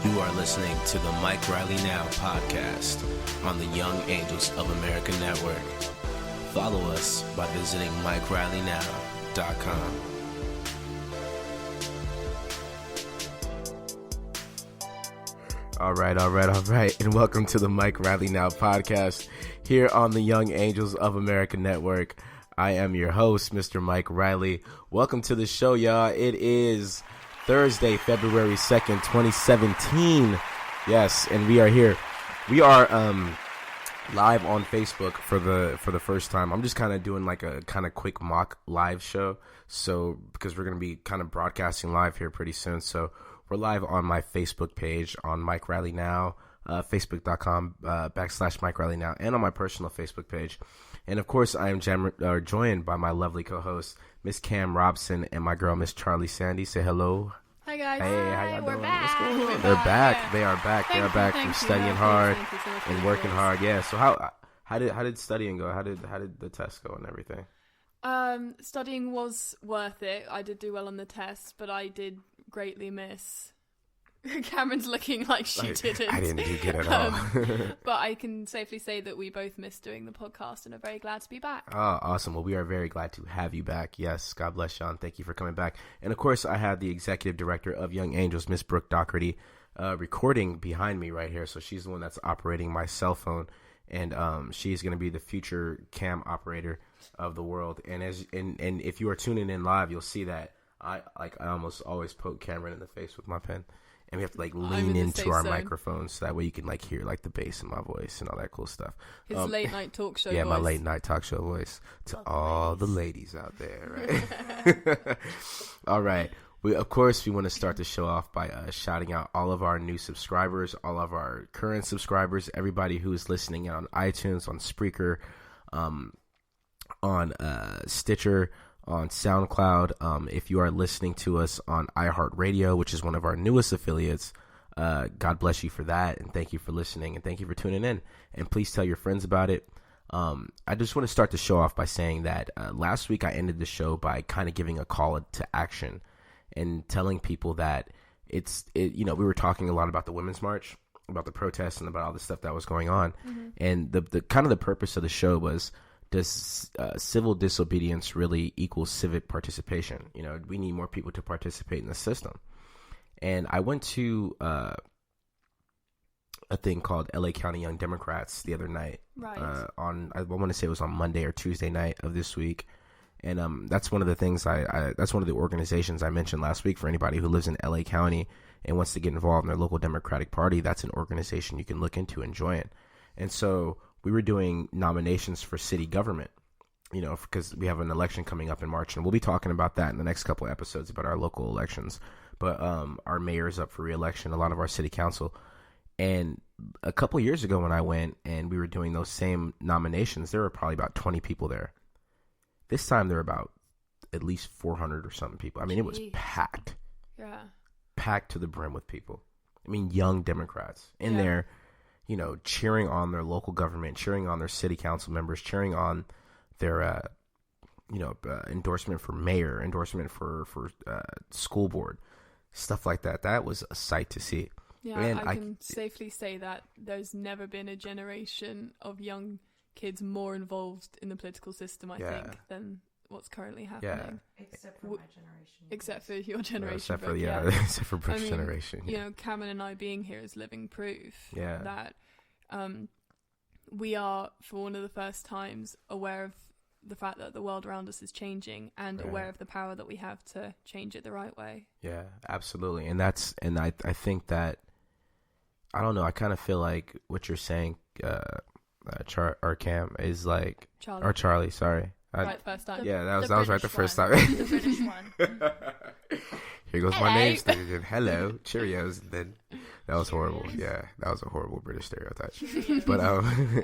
You are listening to the Mike Riley Now podcast on the Young Angels of America Network. Follow us by visiting MikeRileyNow.com. All right, and welcome to the Mike Riley Now podcast here on the Young Angels of America Network. I am your host, Mr. Mike Riley. Welcome to the show, y'all. It is Thursday, February 2nd, 2017. Yes, and we are here. We are live on Facebook for the first time. I'm just kind of doing like a kind of quick mock live show. So because we're going to be kind of broadcasting live here pretty soon. So we're live on my Facebook page on Mike Riley Now, facebook.com / Mike Riley Now, and on my personal Facebook page. And of course, I am joined by my lovely co-host, Miss Cam Robson, and my girl, Miss Charlie Sandy. Say hello. Hi guys. Hey, how y'all doing? We're back. What's going on? We're They're back. back. They are back. They are back from studying hard and working hard. Yeah. So how did studying go? How did the test go and everything? Studying was worth it. I did do well on the test, but I did greatly miss. Cameron's looking like she didn't. I didn't do good at all. But I can safely say that we both missed doing the podcast and are very glad to be back. Oh, awesome. Well, we are very glad to have you back. Yes, God bless you, and thank you for coming back. And of course, I have the executive director of Young Angels, Miss Brooke Doherty, recording behind me right here. So she's the one that's operating my cell phone, and she's going to be the future cam operator of the world. And and if you are tuning in live, you'll see that I almost always poke Cameron in the face with my pen. And we have to lean into our microphones so that way you can hear the bass in my voice and all that cool stuff. His late night talk show voice. Yeah, my late night talk show voice to all the ladies out there, right? All right. We want to start the show off by shouting out all of our new subscribers, all of our current subscribers, everybody who is listening on iTunes, on Spreaker, on Stitcher, on SoundCloud. If you are listening to us on iHeartRadio, which is one of our newest affiliates, God bless you for that, and thank you for listening, and thank you for tuning in, and please tell your friends about it. I just want to start the show off by saying that last week I ended the show by kind of giving a call to action and telling people that we were talking a lot about the Women's March, about the protests, and about all the stuff that was going on, and the kind of the purpose of the show was, does civil disobedience really equal civic participation? We need more people to participate in the system. And I went to a thing called LA County Young Democrats the other night. Right. I want to say it was on Monday or Tuesday night of this week. And that's one of the things that's one of the organizations I mentioned last week for anybody who lives in LA County and wants to get involved in their local Democratic Party. That's an organization you can look into and join. And so we were doing nominations for city government, because we have an election coming up in March, and we'll be talking about that in the next couple of episodes about our local elections. But our mayor is up for re-election, a lot of our city council. And a couple of years ago when I went and we were doing those same nominations, there were probably about 20 people there. This time there were about at least 400 or something people. I mean, It was packed. Yeah. Packed to the brim with people. I mean, young Democrats in there, cheering on their local government, cheering on their city council members, cheering on their, endorsement for mayor, endorsement for school board, stuff like that. That was a sight to see. Yeah, and I can safely say that there's never been a generation of young kids more involved in the political system, I think, than what's currently happening. Yeah. Except for my generation. Except for your generation. Except for Brooke's generation. Cameron and I being here is living proof that we are, for one of the first times, aware of the fact that the world around us is changing and aware of the power that we have to change it the right way. Yeah, absolutely. And I think that, I don't know, I kind of feel like what you're saying, Cam, is like, Charlie. Or Charlie, sorry. Right first time. Yeah, that was right the first time. The British one. Here goes my name station. Hello, Cheerios. And then that was horrible. Yeah, that was a horrible British stereotype. But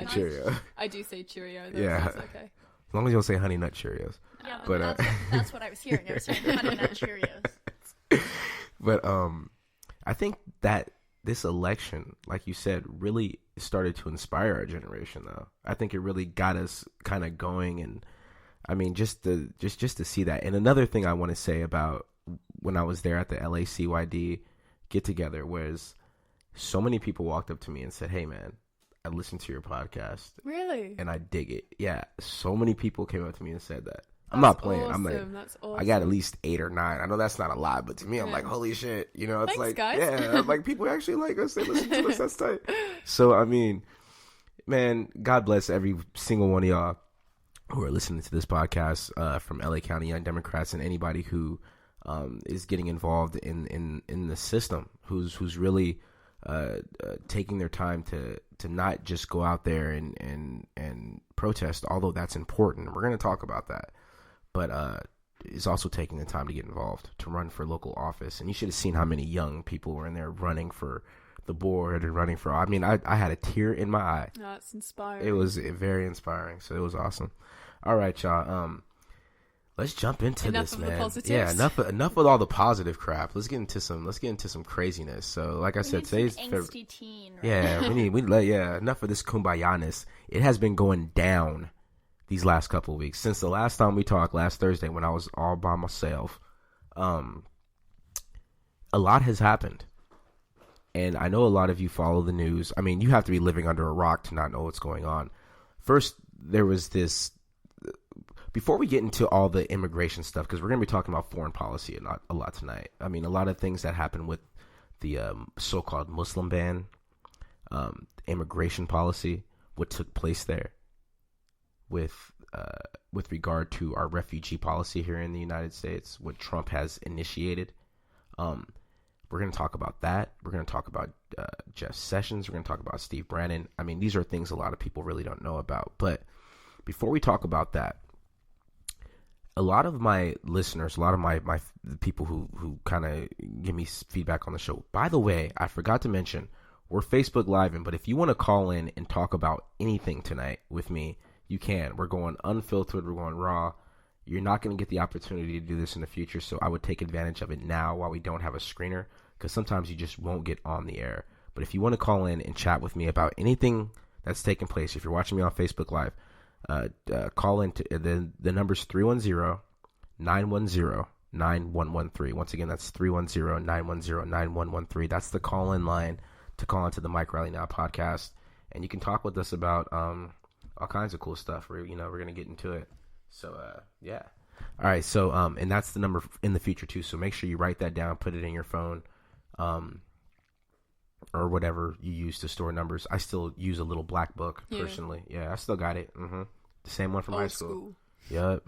Cheerio. I do say Cheerio. Though, Yeah. so it's okay. As long as you don't say Honey Nut Cheerios. Yeah, but that's what I was hearing. I was hearing Honey Nut Cheerios. But I think that this election, like you said, really started to inspire our generation. Though I think it really got us kind of going, and I mean, just to see that. And another thing I want to say about when I was there at the LACYD get together was so many people walked up to me and said, "Hey, man, I listened to your podcast. Really? And I dig it." Yeah, so many people came up to me and said that. I'm not playing. Awesome. I'm like, that's awesome. I got at least 8 or 9. I know that's not a lot, but to me, I'm like, holy shit. You know, it's Thanks, like, guys. yeah, I'm like, people actually like us. They listen to us. That's tight. So, I mean, man, God bless every single one of y'all who are listening to this podcast from LA County Young Democrats and anybody who is getting involved in the system, who's really taking their time to not just go out there and protest, although that's important. We're going to talk about that. But is also taking the time to get involved, to run for local office. And you should have seen how many young people were in there running for the board and running for, I mean, I had a tear in my eye. Oh, that's inspiring. It was very inspiring. So it was awesome. All right, y'all. Let's jump into this, man. Yeah, enough with all the positive crap. Let's get into some craziness. So, like I said, today's angsty teen. Right? Yeah, enough of this kumbaya-ness. It has been going down these last couple of weeks since the last time we talked last Thursday when I was all by myself. A lot has happened, and I know a lot of you follow the news. I mean, you have to be living under a rock to not know what's going on. First, there was this. Before we get into all the immigration stuff, because we're going to be talking about foreign policy a lot tonight. I mean, a lot of things that happened with the so-called Muslim ban, immigration policy, what took place there with regard to our refugee policy here in the United States, what Trump has initiated. We're going to talk about that. We're going to talk about Jeff Sessions. We're going to talk about Steve Bannon. I mean, these are things a lot of people really don't know about. But before we talk about that, a lot of my listeners, a lot of my people who kind of give me feedback on the show. By the way, I forgot to mention, we're Facebook Living, but if you want to call in and talk about anything tonight with me, you can. We're going unfiltered. We're going raw. You're not going to get the opportunity to do this in the future, so I would take advantage of it now while we don't have a screener, because sometimes you just won't get on the air. But if you want to call in and chat with me about anything that's taking place, if you're watching me on Facebook Live, call in to the number's 310-910-9113. Once again, that's 310-910-9113. That's the call-in line to call into the Mike Riley Now podcast, and you can talk with us about all kinds of cool stuff. We're going to get into it. So yeah. All right. So and that's the number in the future too. So make sure you write that down, put it in your phone, or whatever you use to store numbers. I still use a little black book personally. Yeah, I still got it. The same one from high school. Yep.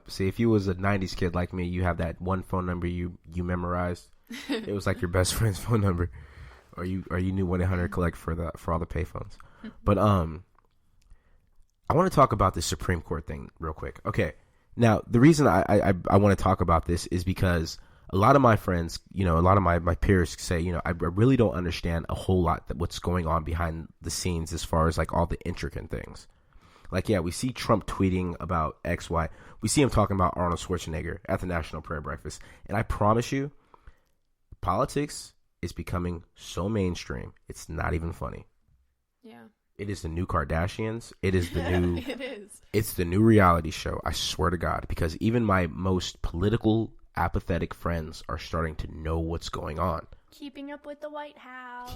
See, if you was a 90s kid like me, you have that one phone number you memorized. It was like your best friend's phone number, or you knew 1-800 collect for all the payphones. But I want to talk about the Supreme Court thing real quick. Okay, now the reason I want to talk about this is because a lot of my friends, a lot of my peers say, I really don't understand a whole lot what's going on behind the scenes as far as like all the intricate things. Like, yeah, we see Trump tweeting about X, Y. We see him talking about Arnold Schwarzenegger at the National Prayer Breakfast. And I promise you, politics is becoming so mainstream, it's not even funny. Yeah. It is the new Kardashians. It is the new. It is. It's the new reality show. I swear to God, because even my most political, apathetic friends are starting to know what's going on. Keeping up with the White House.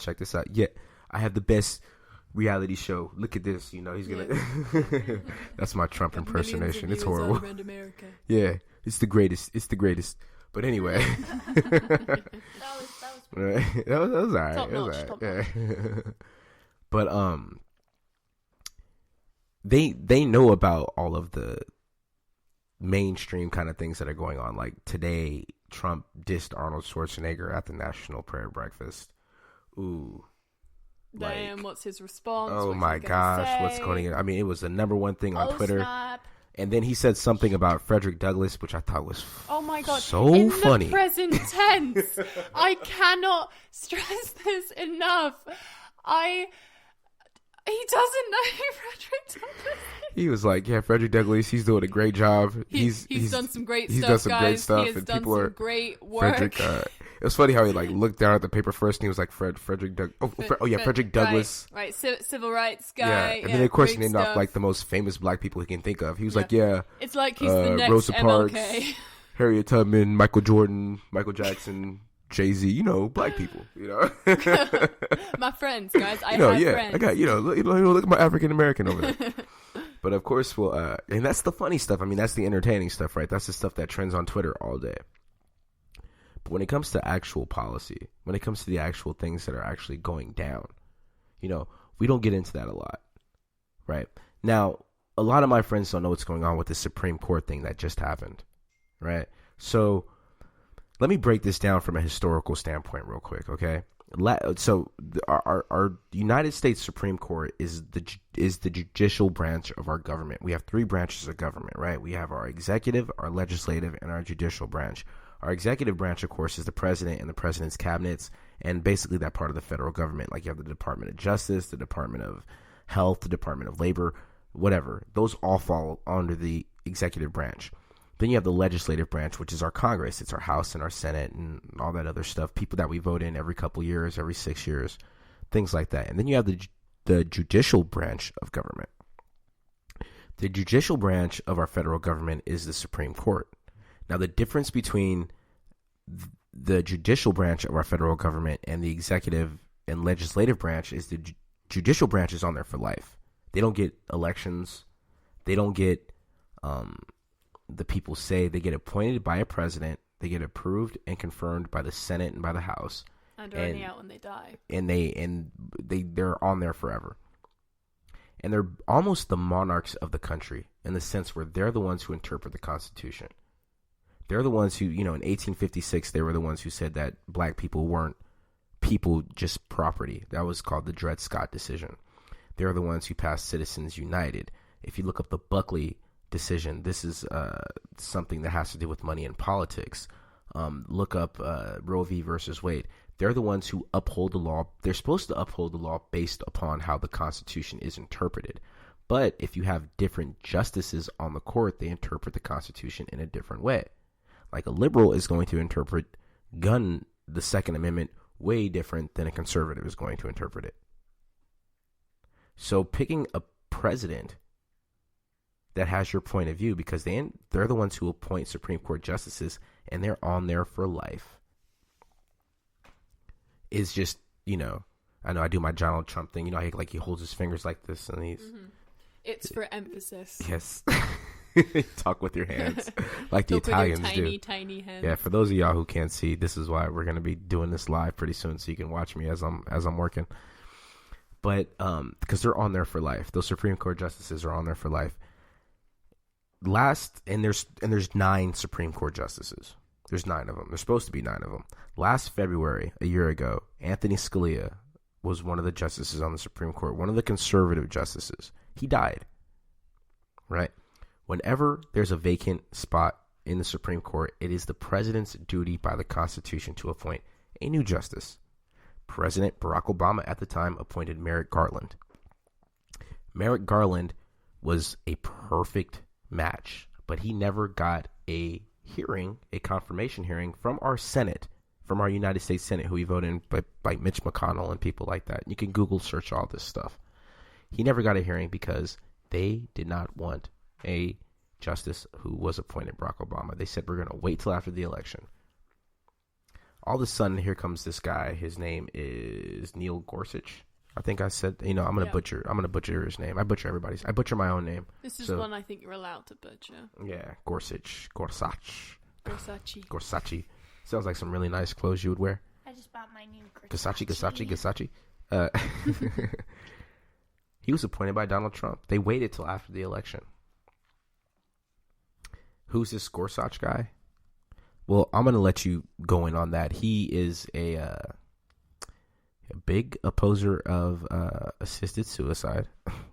Check this out. Yeah, I have the best reality show. Look at this. He's gonna. Yeah. That's my Trump impersonation. It's horrible. America. Yeah, it's the greatest. But anyway, that was alright. Top notch. Yeah. But they know about all of the mainstream kind of things that are going on. Like today, Trump dissed Arnold Schwarzenegger at the National Prayer Breakfast. Ooh. Damn, what's his response? Oh my gosh, what's going on? I mean, it was the number one thing on Twitter. Snap. And then he said something about Frederick Douglass, which I thought was oh my god, so funny. In the present tense, I cannot stress this enough. He doesn't know who Frederick Douglass is. He was like, yeah, Frederick Douglass, he's doing a great job. He's done some great stuff, he's done some great stuff, he has and done people some are great work. Frederick, it was funny how he looked down at the paper first and he was like, Frederick Douglass. Frederick Douglass. Right, civil rights guy. Yeah, and then of course he named off like the most famous black people he can think of. He was like, it's like he's the next Rosa MLK. Parks, Harriet Tubman, Michael Jordan, Michael Jackson, Jay-Z, you know, black people, you know. My friends, guys. I have friends. I got, look at my African-American over there. But of course, well, and that's the funny stuff. I mean, that's the entertaining stuff, right? That's the stuff that trends on Twitter all day. But when it comes to actual policy, when it comes to the actual things that are actually going down, you know, we don't get into that a lot, right? Now, a lot of my friends don't know what's going on with the Supreme Court thing that just happened, right? So let me break this down from a historical standpoint real quick, okay? So our United States Supreme Court is the judicial branch of our government. We have three branches of government, right? We have our executive, our legislative, and our judicial branch. Our executive branch, of course, is the president and the president's cabinets, and basically that part of the federal government. Like you have the Department of Justice, the Department of Health, the Department of Labor, whatever. Those all fall under the executive branch. Then you have the legislative branch, which is our Congress. It's our House and our Senate and all that other stuff. People that we vote in every couple years, every 6 years, things like that. And then you have the judicial branch of government. The judicial branch of our federal government is the Supreme Court. Now, the difference between the judicial branch of our federal government and the executive and legislative branch is the judicial branch is on there for life. They don't get elections. They don't get the people say. They get appointed by a president. They get approved and confirmed by the Senate and by the House. And are only out when they die. And they're on there forever. And they're almost the monarchs of the country in the sense where they're the ones who interpret the Constitution. They're the ones who, you know, in 1856, they were the ones who said that black people weren't people, just property. That was called the Dred Scott decision. They're the ones who passed Citizens United. If you look up the Buckley decision, this is something that has to do with money and politics. Look up Roe v. versus Wade. They're the ones who uphold the law. They're supposed to uphold the law based upon how the Constitution is interpreted. But if you have different justices on the court, they interpret the Constitution in a different way. Like a liberal is going to interpret the Second Amendment way different than a conservative is going to interpret it. So picking a president that has your point of view, because they're the ones who appoint Supreme Court justices and they're on there for life, is just, you know, I know I do my Donald Trump thing, you know, he holds his fingers like this and he's... Mm-hmm. It's for emphasis. Yes. Talk with your hands like the Italians do. Tiny hands. Yeah, for those of y'all who can't see, this is why we're going to be doing this live pretty soon, so you can watch me as I'm working. But because they're on there for life, those Supreme Court justices are on there for life. There's 9 Supreme Court justices. There's 9 of them. There's supposed to be 9 of them. Last February, a year ago, Anthony Scalia was one of the justices on the Supreme Court, one of the conservative justices. He died. Right? Whenever there's a vacant spot in the Supreme Court, it is the president's duty by the Constitution to appoint a new justice. President Barack Obama at the time appointed Merrick Garland. Merrick Garland was a perfect match, but he never got a confirmation hearing from our Senate, from our United States Senate, who he voted in by Mitch McConnell and people like that. You can Google search all this stuff. He never got a hearing because they did not want a justice who was appointed Barack Obama. They said, we're going to wait till after the election. All of a sudden, here comes this guy. His name is Neil Gorsuch. I think I said, you know, I'm going to butcher his name. I butcher my own name. This is one I think you're allowed to butcher. Yeah, Gorsuch. Sounds like some really nice clothes you would wear. I just bought my new Gorsuch. He was appointed by Donald Trump. They waited till after the election. Who's this Gorsuch guy? Well, I'm going to let you go in on that. He is a big opposer of assisted suicide,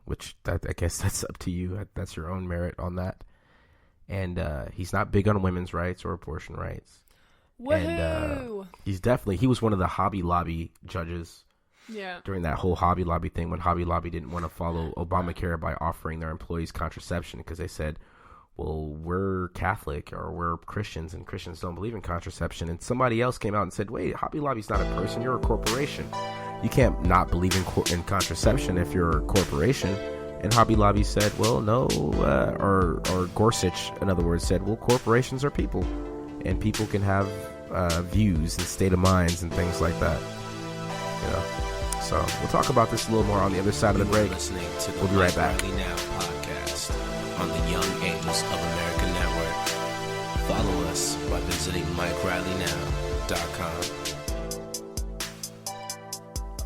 which I guess that's up to you. That's your own merit on that. And he's not big on women's rights or abortion rights. Woohoo! And he was one of the Hobby Lobby judges. Yeah. During that whole Hobby Lobby thing, when Hobby Lobby didn't want to follow Obamacare by offering their employees contraception because they said, well, we're Catholic or we're Christians and Christians don't believe in contraception. And somebody else came out and said, wait, Hobby Lobby's not a person, you're a corporation. You can't not believe in contraception if you're a corporation. And Hobby Lobby said, well, no, or Gorsuch, in other words, said, well, corporations are people. And people can have views and state of minds and things like that. You know, so we'll talk about this a little more on the other side of the break. We'll be right back. Now podcast on the Young Angels of America Network. Follow us by visiting MikeRileyNow.com.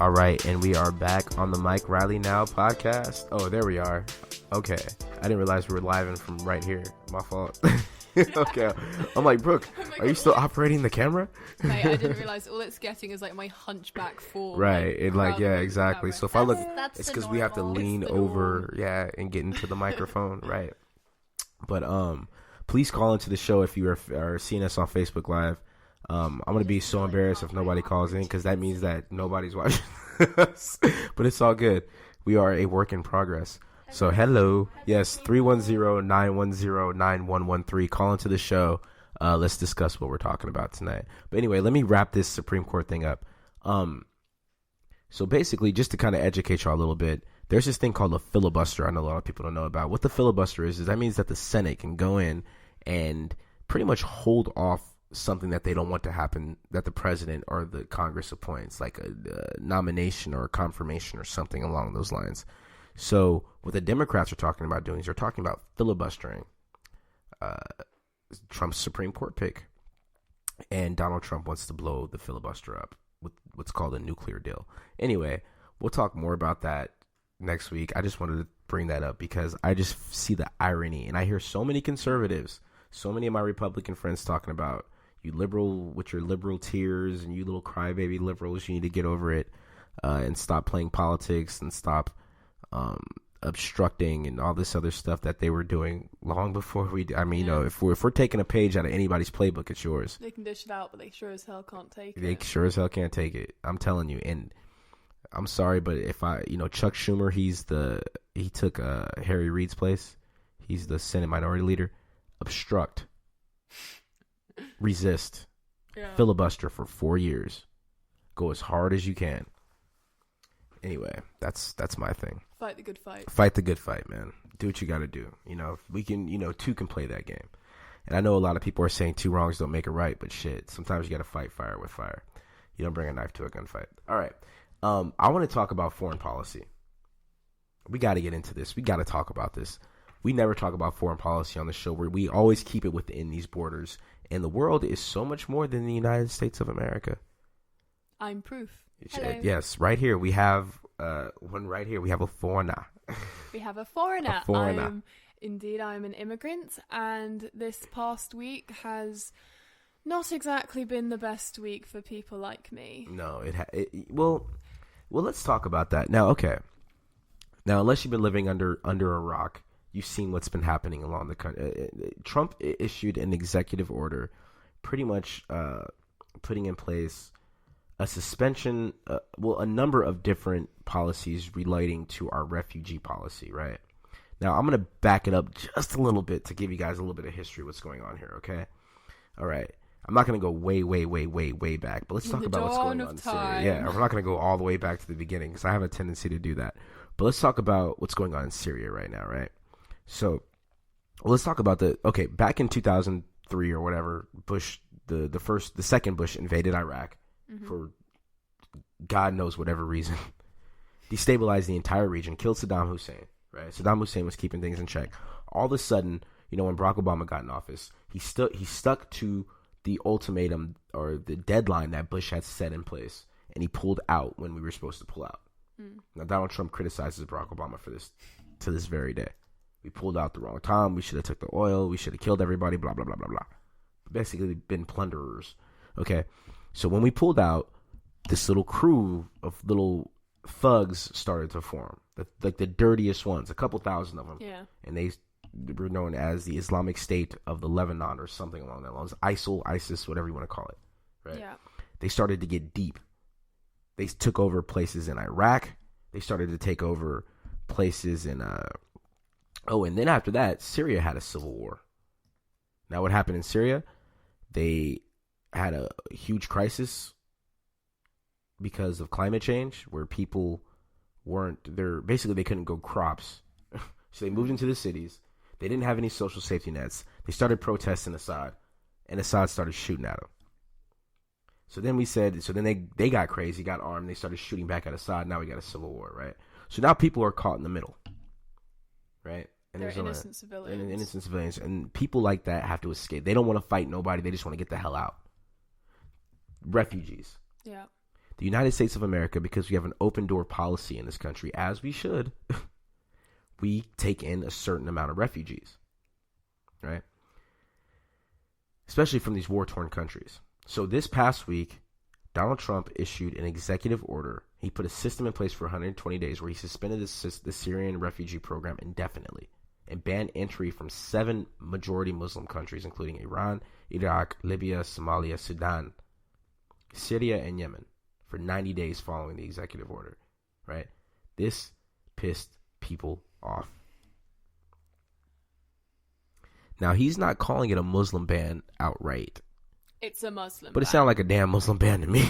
All right, and we are back on the Mike Riley Now podcast. Oh, there we are. Okay, I didn't realize we were live from right here. My fault. Okay, I'm like, Brooke, are you still operating the camera? Mate, I didn't realize all it's getting is like my hunchback form. Right, it like, yeah, exactly. So if I look, That's it's the because we have to normal. lean It's the over, yeah, and get into the microphone, right? But please call into the show if you are seeing us on Facebook Live. I'm gonna be so embarrassed if nobody calls in, because that means that nobody's watching us. But it's all good. We are a work in progress. So hello, yes, 310-910-9113. Call into the show. Let's discuss what we're talking about tonight. But anyway, let me wrap this Supreme Court thing up. So basically, just to kind of educate y'all a little bit, there's this thing called a filibuster. I know a lot of people don't know about. What the filibuster is that means that the Senate can go in and pretty much hold off something that they don't want to happen, that the president or the Congress appoints, like a nomination or a confirmation or something along those lines. So what the Democrats are talking about doing is they're talking about filibustering Trump's Supreme Court pick. And Donald Trump wants to blow the filibuster up with what's called a nuclear deal. Anyway, we'll talk more about that next week. I just wanted to bring that up because I just see the irony. And I hear so many conservatives, so many of my Republican friends talking about, you liberal with your liberal tears and you little crybaby liberals, you need to get over it and stop playing politics and stop obstructing and all this other stuff that they were doing long before we. I mean, you know, if we're taking a page out of anybody's playbook, it's yours. They can dish it out, but they sure as hell can't take it. They sure as hell can't take it. I'm telling you. And I'm sorry, but if Chuck Schumer, he took Harry Reid's place. He's the Senate Minority Leader. Obstruct. Resist, filibuster for 4 years, go as hard as you can. Anyway, that's my thing. Fight the good fight. Fight the good fight, man. Do what you got to do. We can, two can play that game. And I know a lot of people are saying two wrongs don't make a right, but shit, sometimes you got to fight fire with fire. You don't bring a knife to a gunfight. All right, I want to talk about foreign policy. We got to get into this. We got to talk about this. We never talk about foreign policy on the show, where we always keep it within these borders. And the world is so much more than the United States of America. I'm proof. Hello. Yes, right here we have one. Right here we have a foreigner. We have a foreigner. A foreigner. I'm an immigrant, and this past week has not exactly been the best week for people like me. No, well, let's talk about that now. Okay, now unless you've been living under a rock, you've seen what's been happening along the country. Trump issued an executive order pretty much putting in place a suspension, a number of different policies relating to our refugee policy, right? Now, I'm going to back it up just a little bit to give you guys a little bit of history of what's going on here, okay? All right. I'm not going to go way back, but let's talk about what's going on in Syria. Yeah, we're not going to go all the way back to the beginning because I have a tendency to do that. But let's talk about what's going on in Syria right now, right? So, let's talk about back in 2003 or whatever, Bush, the second Bush invaded Iraq for God knows whatever reason, destabilized the entire region, killed Saddam Hussein, right? Saddam Hussein was keeping things in check. All of a sudden, when Barack Obama got in office, he stuck to the ultimatum or the deadline that Bush had set in place, and he pulled out when we were supposed to pull out. Now, Donald Trump criticizes Barack Obama for this to this very day. We pulled out the wrong time. We should have took the oil. We should have killed everybody, blah, blah, blah, blah, blah. Basically been plunderers. Okay. So when we pulled out, this little crew of little thugs started to form. The dirtiest ones, a couple thousand of them. Yeah. And they were known as the Islamic State of the Lebanon or something along that lines. ISIL, ISIS, whatever you want to call it. Right? Yeah. They started to get deep. They took over places in Iraq. They started to take over places in and then after that, Syria had a civil war. Now, what happened in Syria? They had a huge crisis because of climate change, where people they couldn't grow crops. So they moved into the cities. They didn't have any social safety nets. They started protesting Assad, and Assad started shooting at them. So then we said, so then they got crazy, got armed, they started shooting back at Assad. Now we got a civil war, right? So now people are caught in the middle, right? And they're innocent civilians. Innocent civilians. And people like that have to escape. They don't want to fight nobody. They just want to get the hell out. Refugees. Yeah. The United States of America, because we have an open door policy in this country, as we should, we take in a certain amount of refugees, right? Especially from these war-torn countries. So this past week, Donald Trump issued an executive order. He put a system in place for 120 days where he suspended the Syrian refugee program indefinitely and banned entry from 7 majority Muslim countries, including Iran, Iraq, Libya, Somalia, Sudan, Syria, and Yemen, for 90 days following the executive order, right? This pissed people off. Now, he's not calling it a Muslim ban outright. It's a Muslim ban. But it ban. sounded like a damn Muslim ban to me.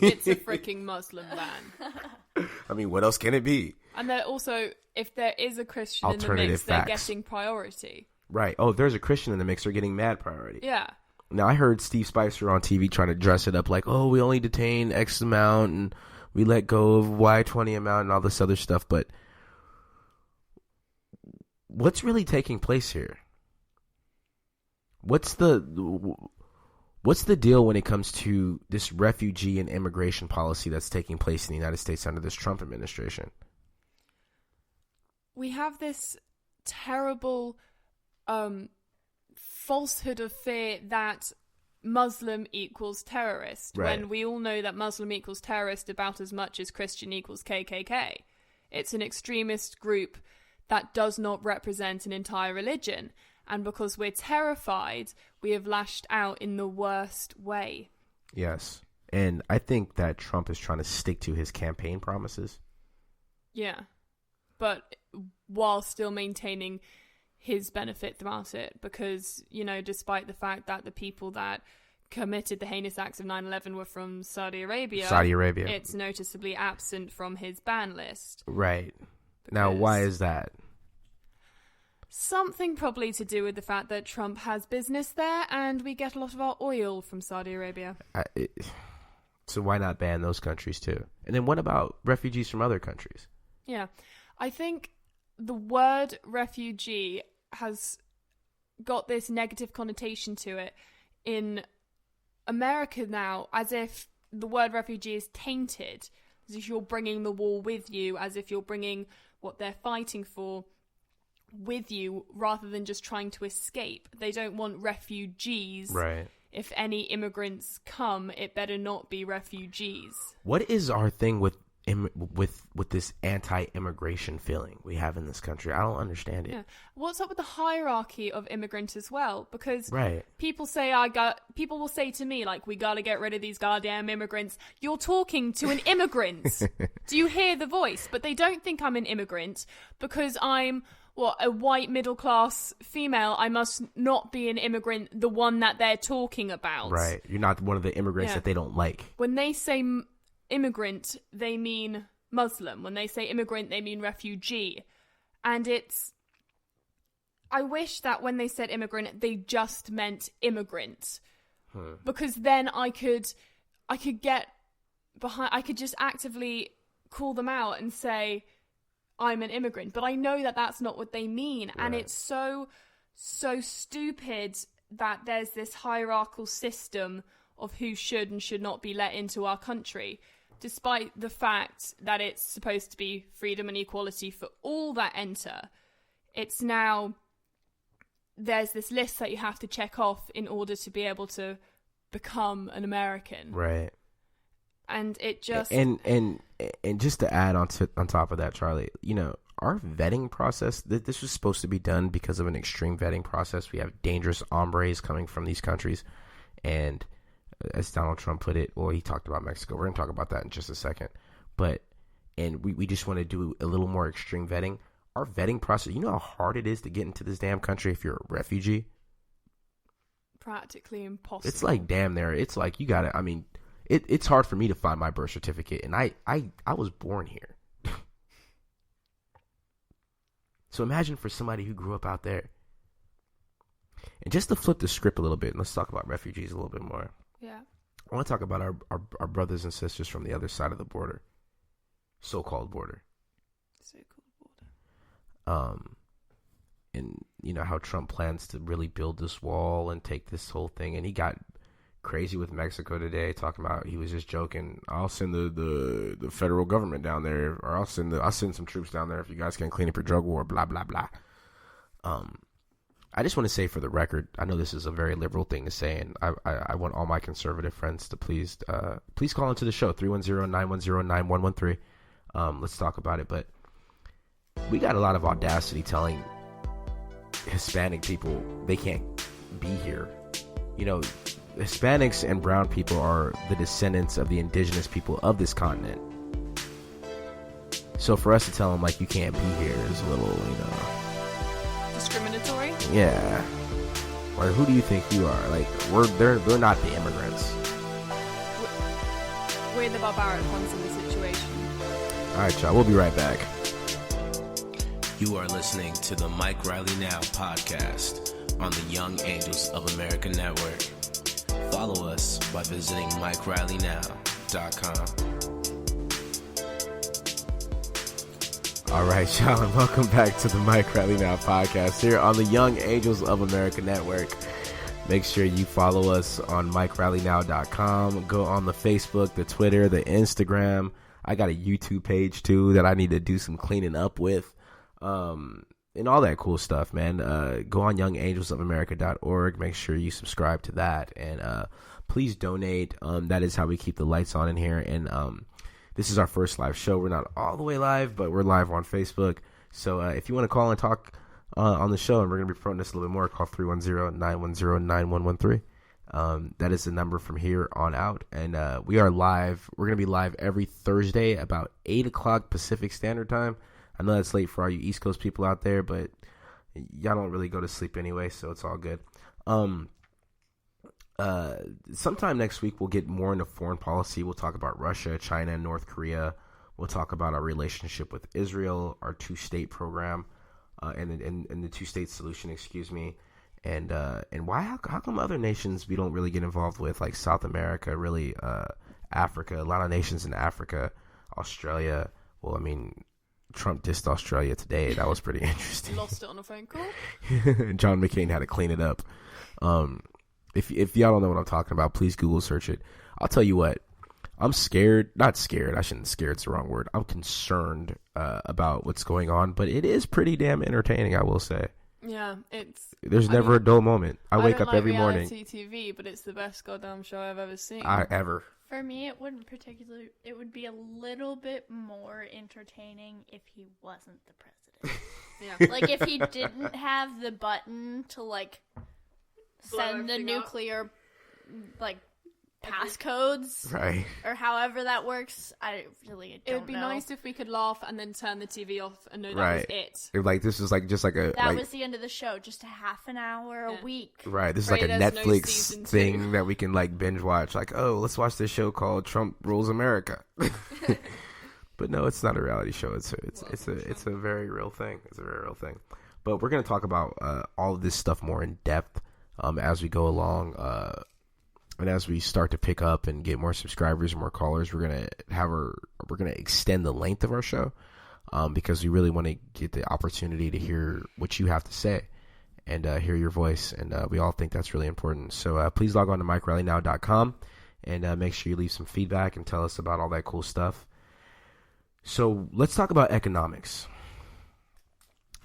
It's a freaking Muslim ban. I mean, what else can it be? And they're also, if there is a Christian in the mix, they're getting priority. Right. Oh, if there's a Christian in the mix, they're getting mad priority. Yeah. Now, I heard Steve Spicer on TV trying to dress it up like, oh, we only detain X amount and we let go of Y20 amount and all this other stuff. But what's really taking place here? What's the deal when it comes to this refugee and immigration policy that's taking place in the United States under this Trump administration? We have this terrible falsehood of fear that Muslim equals terrorist, right, when we all know that Muslim equals terrorist about as much as Christian equals KKK. It's an extremist group that does not represent an entire religion. And because we're terrified, we have lashed out in the worst way. Yes. And I think that Trump is trying to stick to his campaign promises. Yeah. But while still maintaining his benefit throughout it. Because, you know, despite the fact that the people that committed the heinous acts of 9/11 were from Saudi Arabia, it's noticeably absent from his ban list. Right. Now, why is that? Something probably to do with the fact that Trump has business there and we get a lot of our oil from Saudi Arabia. So why not ban those countries too? And then what about refugees from other countries? Yeah. I think the word refugee has got this negative connotation to it in America now, as if the word refugee is tainted, as if you're bringing the war with you, as if you're bringing what they're fighting for with you rather than just trying to escape. They don't want refugees. Right. If any immigrants come, it better not be refugees. What is our thing with this anti-immigration feeling we have in this country? I don't understand it. Yeah. What's up with the hierarchy of immigrants as well? Because right, people will say to me, like, we gotta get rid of these goddamn immigrants. You're talking to an immigrant. Do you hear the voice? But they don't think I'm an immigrant because I'm a white middle-class female. I must not be an immigrant, the one that they're talking about. Right. You're not one of the immigrants that they don't like. When they say immigrant, they mean Muslim. When they say immigrant, they mean refugee. And I wish that when they said immigrant, they just meant immigrant. Because then I could get behind, I could just actively call them out and say, I'm an immigrant, but I know that that's not what they mean. Right. And it's so stupid that there's this hierarchical system of who should and should not be let into our country, despite the fact that it's supposed to be freedom and equality for all that enter. It's now, there's this list that you have to check off in order to be able to become an American. Right. And it just... And just to add on top of that, Charlie, you know, our vetting process, this was supposed to be done because of an extreme vetting process. We have dangerous hombres coming from these countries. And as Donald Trump put it, well, he talked about Mexico. We're going to talk about that in just a second. And we just want to do a little more extreme vetting. Our vetting process, you know how hard it is to get into this damn country if you're a refugee? Practically impossible. It's like damn near. It's like you got to, I mean... It's hard for me to find my birth certificate, and I was born here. So imagine for somebody who grew up out there. And just to flip the script a little bit, let's talk about refugees a little bit more. Yeah. I want to talk about our brothers and sisters from the other side of the border, so-called border. And you know how Trump plans to really build this wall and take this whole thing, and he got crazy with Mexico today, talking about, he was just joking, I'll send the federal government down there, or I'll send some troops down there if you guys can clean up your drug war, blah blah blah. I just want to say, for the record, I know this is a very liberal thing to say, and I want all my conservative friends to please call into the show, 310-910-9113. Let's talk about it. But we got a lot of audacity telling Hispanic people they can't be here. You know, Hispanics and brown people are the descendants of the indigenous people of this continent. So for us to tell them, like, you can't be here is a little, you know, discriminatory. Yeah. Or who do you think you are? Like, they're not the immigrants. We're the barbaric ones in the situation. All right, y'all. We'll be right back. You are listening to the Mike Riley Now podcast on the Young Angels of America Network. Follow us by visiting MikeRileyNow.com. All right, y'all, and welcome back to the Mike Riley Now podcast here on the Young Angels of America Network. Make sure you follow us on MikeRileyNow.com. Go on the Facebook, the Twitter, the Instagram. I got a YouTube page, too, that I need to do some cleaning up with. And all that cool stuff, man. Go on YoungAngelsOfAmerica.org. Make sure you subscribe to that. And please donate. That is how we keep the lights on in here. And this is our first live show. We're not all the way live, but we're live on Facebook. So if you want to call and talk on the show, and we're going to be promoting this a little bit more, call 310-910-9113. That is the number from here on out. And we are live. We're going to be live every Thursday about 8 o'clock Pacific Standard Time. I know that's late for all you East Coast people out there, but y'all don't really go to sleep anyway, so it's all good. Sometime next week, we'll get more into foreign policy. We'll talk about Russia, China, and North Korea. We'll talk about our relationship with Israel, our two-state program, and the two-state solution, excuse me. And why? How come other nations we don't really get involved with, like South America, really, Africa, a lot of nations in Africa, Australia. Well, I mean, Trump dissed Australia today. That was pretty interesting. Lost it on a phone call. John McCain had to clean it up. If y'all don't know what I'm talking about, please Google search it. I'll tell you what. I'm scared. Not scared. I shouldn't. Scared's the wrong word. I'm concerned about what's going on, but it is pretty damn entertaining, I will say. Yeah, There's never a dull moment. I wake up every morning. I don't like reality TV, but it's the best goddamn show I've ever seen. Ever. For me, it wouldn't particularly. It would be a little bit more entertaining if he wasn't the president. Yeah, like if he didn't have the button to like send the nuclear like passcodes, right? Or however that works. I really don't know. It would be nice if we could laugh and then turn the TV off and know that right. was it. Like this is like just like a that was the end of the show. Just a half an hour a week. Right. This is like a Netflix thing that we can like binge watch. Like, oh, let's watch this show called Trump Rules America. But no, it's not a reality show. It's a very real thing. It's a very real thing. But we're gonna talk about all of this stuff more in depth as we go along. And as we start to pick up and get more subscribers and more callers, we're gonna extend the length of our show because we really want to get the opportunity to hear what you have to say and hear your voice, and we all think that's really important. So please log on to MikeRileyNow.com and make sure you leave some feedback and tell us about all that cool stuff. So let's talk about economics,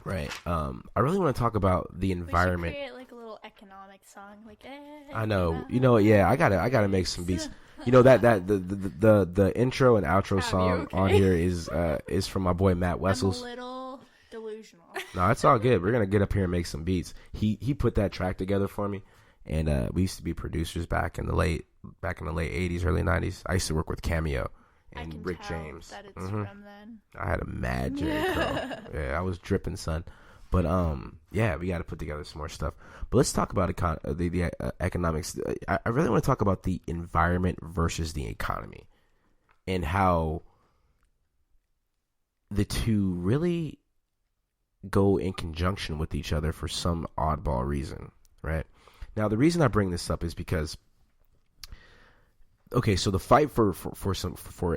right? I really want to talk about the environment. We should create like a little economic song, like. I know, you know, yeah. I gotta make some beats. You know that the intro and outro song on here is from my boy Matt Wessels. I'm a little delusional. No, it's all good. We're gonna get up here and make some beats. He put that track together for me, and we used to be producers back in the late '80s, early '90s. I used to work with Cameo and Rick James. That it's from then. I had a mad Jerry curl. Yeah, I was dripping, son. But yeah, we got to put together some more stuff. But let's talk about the economics. I really want to talk about the environment versus the economy, and how the two really go in conjunction with each other for some oddball reason, right? Now, the reason I bring this up is because okay, so the fight for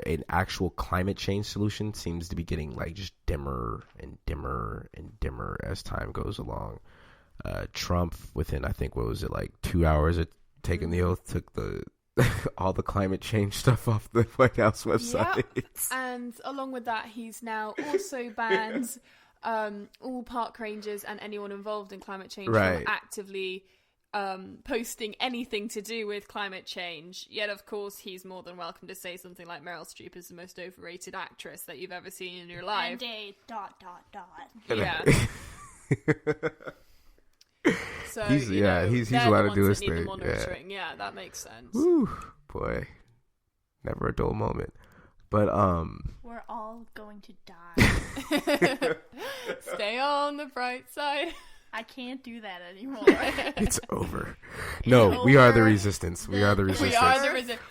an actual climate change solution seems to be getting like just dimmer and dimmer and dimmer as time goes along. Trump, within I think what was it, like 2 hours of taking the oath, took the all the climate change stuff off the White House website. Yep. And along with that, he's now also banned all park rangers and anyone involved in climate change from actively posting anything to do with climate change. Yet, of course, he's more than welcome to say something like Meryl Streep is the most overrated actress that you've ever seen in your life. And Yeah. So he's allowed to do his thing. Yeah, that makes sense. Woo, boy, never a dull moment. But we're all going to die. Stay on the bright side. I can't do that anymore. It's over. No, we are the resistance. We are the resistance.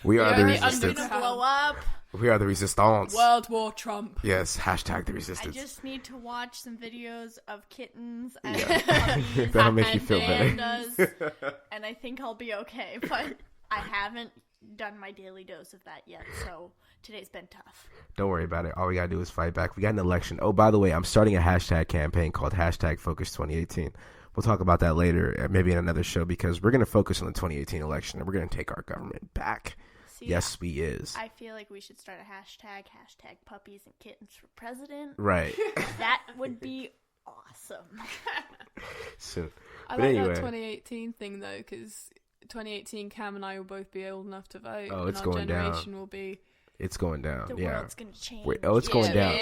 We are the resistance. Gonna blow up. We are the resistance. World War Trump. Yes, hashtag the resistance. I just need to watch some videos of kittens and puppies. That'll make you feel better. And I think I'll be okay. But I haven't done my daily dose of that yet, so today's been tough. Don't worry about it. All we gotta do is fight back. We got an election. Oh, by the way, I'm starting a hashtag campaign called hashtag Focus 2018. We'll talk about that later, maybe in another show, because we're gonna focus on the 2018 election and we're gonna take our government back. See, yes, we is. I feel like we should start a hashtag puppies and kittens for president. Right. That would be awesome. Soon. I like that 2018 thing though, because 2018, Cam and I will both be old enough to vote. Oh, it's and our going generation down. will be. It's going down. The world's gonna change. It's going down.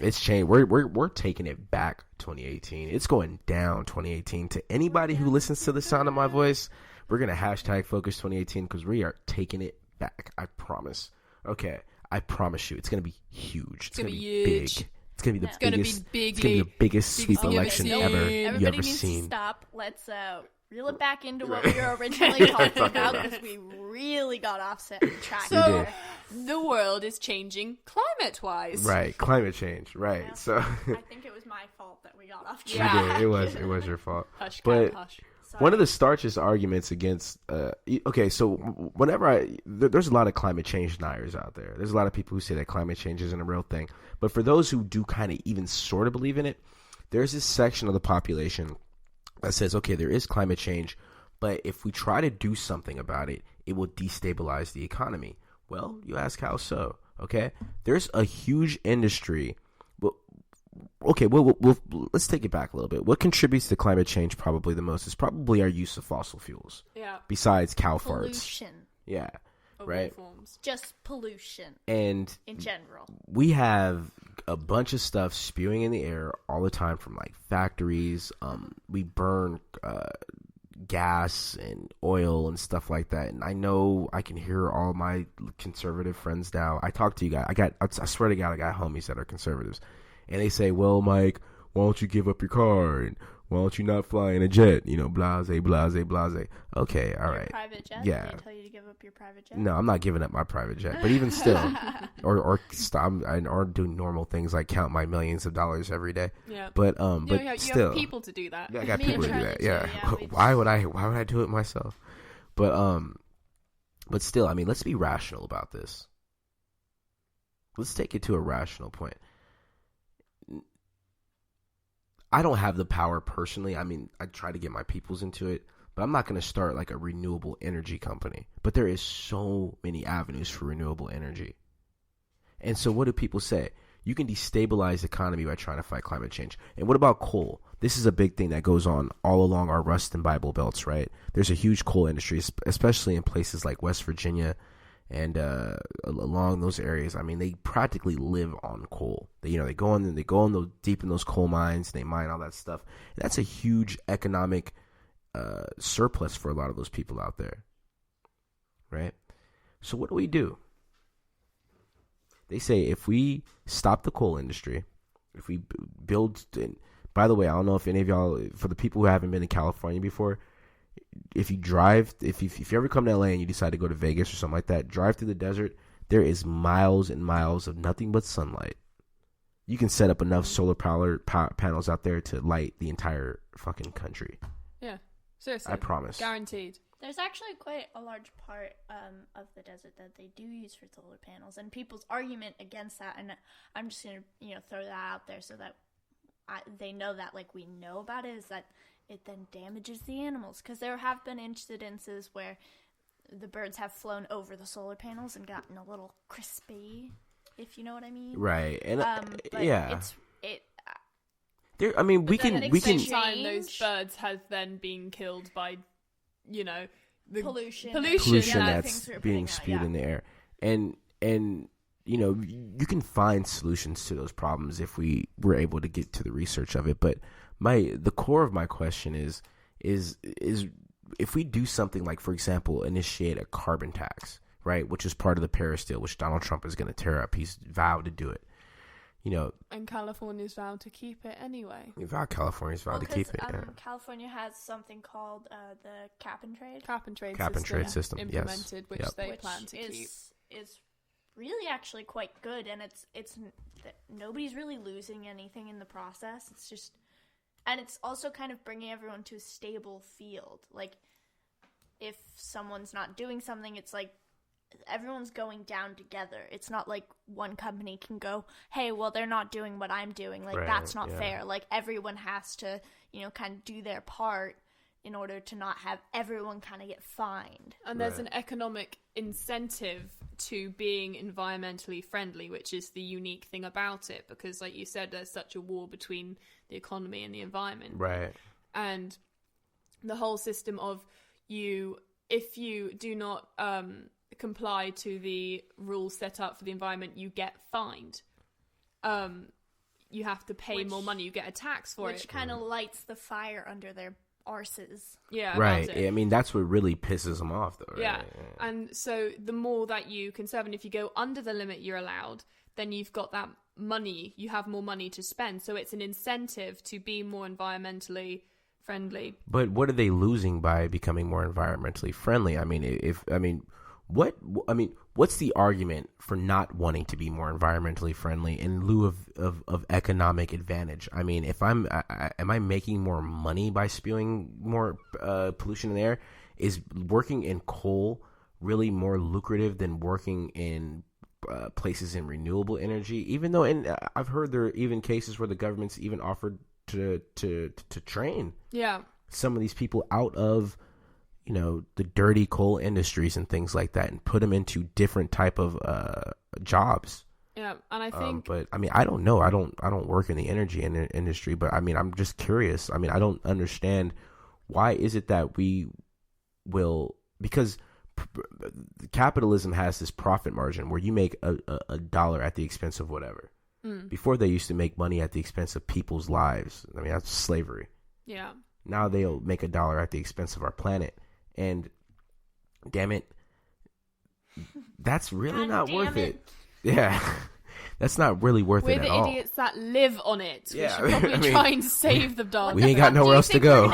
It's changed. We're taking it back. 2018. It's going down. 2018. To anybody who listens to the sound of my voice, we're gonna hashtag Focus 2018 because we are taking it back. I promise. Okay, I promise you, it's gonna be huge. It's gonna be huge. Big. It's gonna be the biggest sweep election ever you ever seen. To stop. Let's reel it back into what we were originally talking about, because we really got off track. So the world is changing climate-wise. Right, climate change. Right. Yeah. So I think it was my fault that we got off track. Yeah. It was your fault. Hush, but hush. One of the staunchest arguments against okay, so whenever there's a lot of climate change deniers out there. There's a lot of people who say that climate change isn't a real thing. But for those who do kind of even sort of believe in it, there's this section of the population that says, okay, there is climate change, but if we try to do something about it, it will destabilize the economy. Well, you ask how so? Okay, there's a huge industry. Okay, well, let's take it back a little bit. What contributes to climate change probably the most is probably our use of fossil fuels. Yeah. Besides cow farts. Pollution. Yeah. Right. Forms. Just pollution. And in general, we have a bunch of stuff spewing in the air all the time from like factories. We burn gas and oil and stuff like that. And I know I can hear all my conservative friends now. I talk to you guys. I swear to God, I got homies that are conservatives. And they say, well, Mike, why don't you give up your car? And why don't you not fly in a jet? You know, blase, blase, blase. Okay, all right. Private jet? Yeah. Did they tell you to give up your private jet? No, I'm not giving up my private jet. But even still, or doing normal things like count my millions of dollars every day. Yeah. But you still, have people to do that. Yeah, I got people to do that. Yeah. Why would I do it myself? But still, I mean, let's be rational about this. Let's take it to a rational point. I don't have the power personally. I mean, I try to get my peoples into it, but I'm not going to start like a renewable energy company. But there is so many avenues for renewable energy. And so what do people say? You can destabilize the economy by trying to fight climate change. And what about coal? This is a big thing that goes on all along our Rust and Bible belts, right? There's a huge coal industry, especially in places like West Virginia and along those areas. I mean, they practically live on coal. They go in deep in those coal mines. They mine all that stuff. And that's a huge economic surplus for a lot of those people out there, right? So what do? They say if we stop the coal industry, if we build. And by the way, I don't know if any of y'all, for the people who haven't been to California before, if you ever come to LA and you decide to go to Vegas or something like that, drive through the desert, there is miles and miles of nothing but sunlight. You can set up enough solar panels out there to light the entire fucking country. Yeah, seriously. I promise. Guaranteed. There's actually quite a large part of the desert that they do use for solar panels, and people's argument against that, and I'm just gonna throw that out there so that they know that like we know about it, is that it then damages the animals, because there have been incidences where the birds have flown over the solar panels and gotten a little crispy, if you know what I mean. Right, and but yeah, there, I mean, we can time those birds have then been killed by, the pollution that's being spewed in the air, and you can find solutions to those problems if we were able to get to the research of it. But the core of my question is if we do something like, for example, initiate a carbon tax, right, which is part of the Paris deal, which Donald Trump is going to tear up. He's vowed to do it. And California's vowed to keep it anyway. California's vowed to keep it. California has something called the cap and trade system implemented, yes. which they plan to keep. Is really actually quite good, and it's nobody's really losing anything in the process. It's just, and it's also kind of bringing everyone to a stable field. Like, if someone's not doing something, it's like everyone's going down together. It's not like one company can go, hey, well, they're not doing what I'm doing. Like, that's not fair. Like, everyone has to, kind of do their part in order to not have everyone kind of get fined. And there's an economic incentive to being environmentally friendly, which is the unique thing about it, because like you said, there's such a war between the economy and the environment. Right. And the whole system of if you do not comply to the rules set up for the environment, you get fined. You have to pay more money, you get a tax for it. Which kind of lights the fire under their arses. Yeah, right. I mean, that's what really pisses them off, though. Right? Yeah, and so the more that you conserve, and if you go under the limit you're allowed, then you've got that money. You have more money to spend, so it's an incentive to be more environmentally friendly. But what are they losing by becoming more environmentally friendly? I mean, what's the argument for not wanting to be more environmentally friendly in lieu of economic advantage? I mean, if am I making more money by spewing more pollution in the air? Is working in coal really more lucrative than working in places in renewable energy? Even though, and I've heard there are even cases where the government's even offered to train some of these people out of the dirty coal industries and things like that, and put them into different type of jobs. Yeah, and I think, but I mean, I don't know. I don't work in the energy industry, but I mean, I'm just curious. I mean, I don't understand why is it that we will, because capitalism has this profit margin where you make a dollar at the expense of whatever. Before, they used to make money at the expense of people's lives. I mean, that's slavery. Yeah. Now they'll make a dollar at the expense of our planet. And damn it, that's really not worth it. Yeah, that's not really worth it at all. We're the idiots that live on it. Yeah, we should probably try and save the dog. We ain't got nowhere else to go.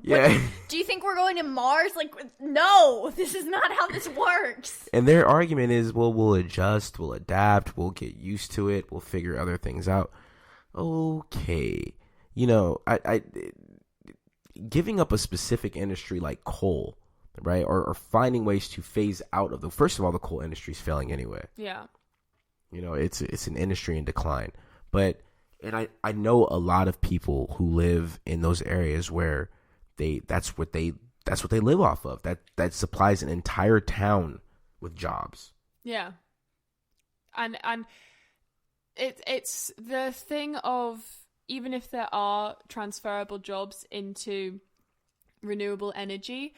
Yeah. Do you think we're going to Mars? Like, no, this is not how this works. And their argument is, well, we'll adjust, we'll adapt, we'll get used to it, we'll figure other things out. Okay, I giving up a specific industry like coal, right, or finding ways to phase out of first of all, the coal industry is failing anyway. Yeah. It's an industry in decline. But, and I know a lot of people who live in those areas where that's what they live off of. That supplies an entire town with jobs. Yeah. And it's the thing of, even if there are transferable jobs into renewable energy,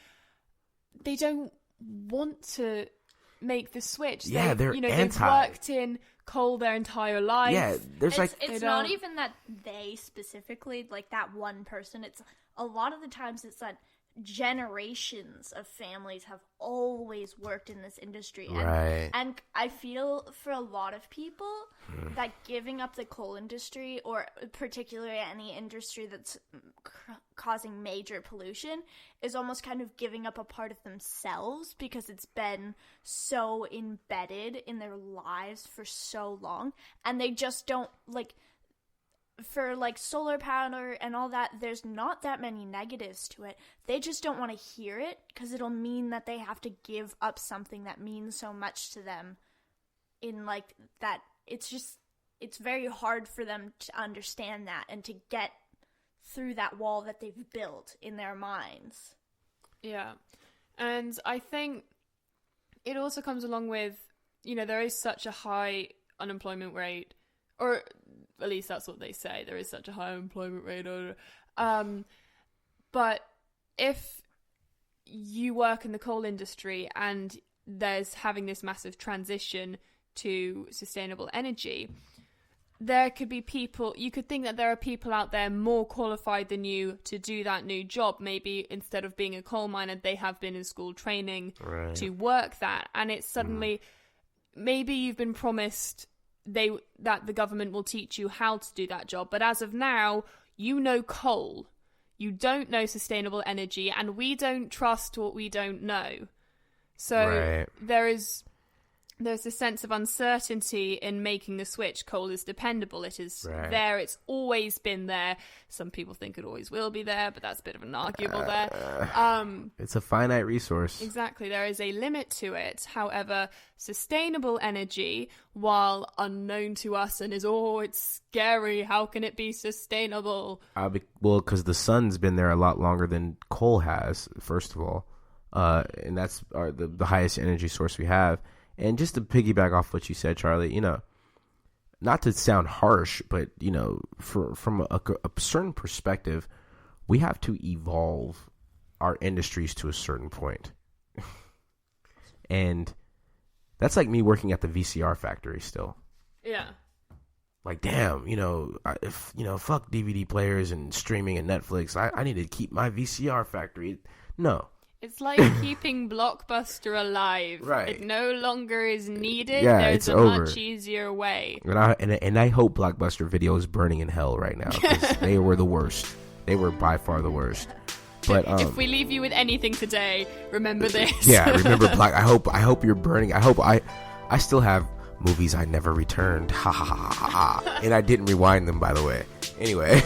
they don't want to make the switch. Yeah, they're anti. They've worked in coal their entire life. Yeah, it's not even that they specifically, like that one person. It's a lot of the times it's that generations of families have always worked in this industry. Right. And I feel for a lot of people that giving up the coal industry, or particularly any industry that's causing major pollution, is almost kind of giving up a part of themselves, because it's been so embedded in their lives for so long, and they just don't, like, for like solar power and all that, there's not that many negatives to it. They just don't want to hear it because it'll mean that they have to give up something that means so much to them. In like that, it's very hard for them to understand that and to get through that wall that they've built in their minds. Yeah. And I think it also comes along with, there is such a high unemployment rate, or at least that's what they say. There is such a high unemployment rate. But if you work in the coal industry and there's having this massive transition to sustainable energy, there could be people, you could think that there are people out there more qualified than you to do that new job. Maybe instead of being a coal miner, they have been in school training to work that. And it's suddenly, maybe you've been promised that the government will teach you how to do that job. But as of now, you know coal. You don't know sustainable energy, and we don't trust what we don't know. So there's a sense of uncertainty in making the switch. Coal is dependable. It is there. It's always been there. Some people think it always will be there, but that's a bit of an arguable there. It's a finite resource. Exactly. There is a limit to it. However, sustainable energy, while unknown to us and it's scary, how can it be sustainable? Well, because the sun's been there a lot longer than coal has, first of all. And that's the highest energy source we have. And just to piggyback off what you said, Charlie, not to sound harsh, but, from a certain perspective, we have to evolve our industries to a certain point. And that's like me working at the VCR factory still. Yeah. Like, damn, fuck DVD players and streaming and Netflix. I need to keep my VCR factory. No. It's like keeping Blockbuster alive. Right. It no longer is needed. Yeah, There's it's a over. much easier way. And I hope Blockbuster Video is burning in hell right now, because they were the worst. They were by far the worst. But if we leave you with anything today, remember this. Yeah, remember Black. I hope you're burning. I still have movies I never returned. Ha ha ha ha ha. And I didn't rewind them, by the way. Anyway,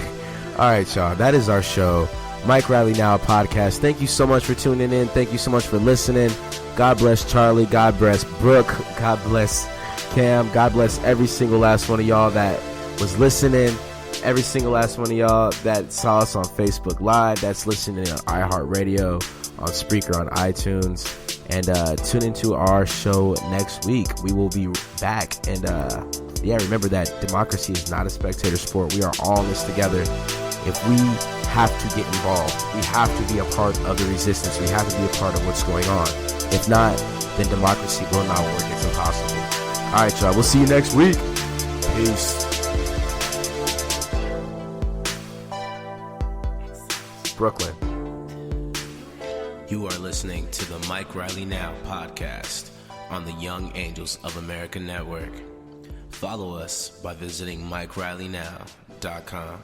all right, y'all. That is our show. Mike Riley Now podcast. Thank you so much for tuning in. Thank you so much for listening. God bless Charlie. God bless Brooke. God bless Cam. God bless every single last one of y'all that was listening. Every single last one of y'all that saw us on Facebook Live, that's listening on iHeartRadio, on Spreaker, on iTunes. And tune into our show next week. We will be back. And remember that democracy is not a spectator sport. We are all in this together. If we have to get involved, we have to be a part of the resistance. We have to be a part of what's going on. If not, then democracy will not work. It's impossible. All right, y'all. We'll see you next week. Peace. Brooklyn. You are listening to the Mike Riley Now podcast on the Young Angels of America Network. Follow us by visiting MikeRileyNow.com.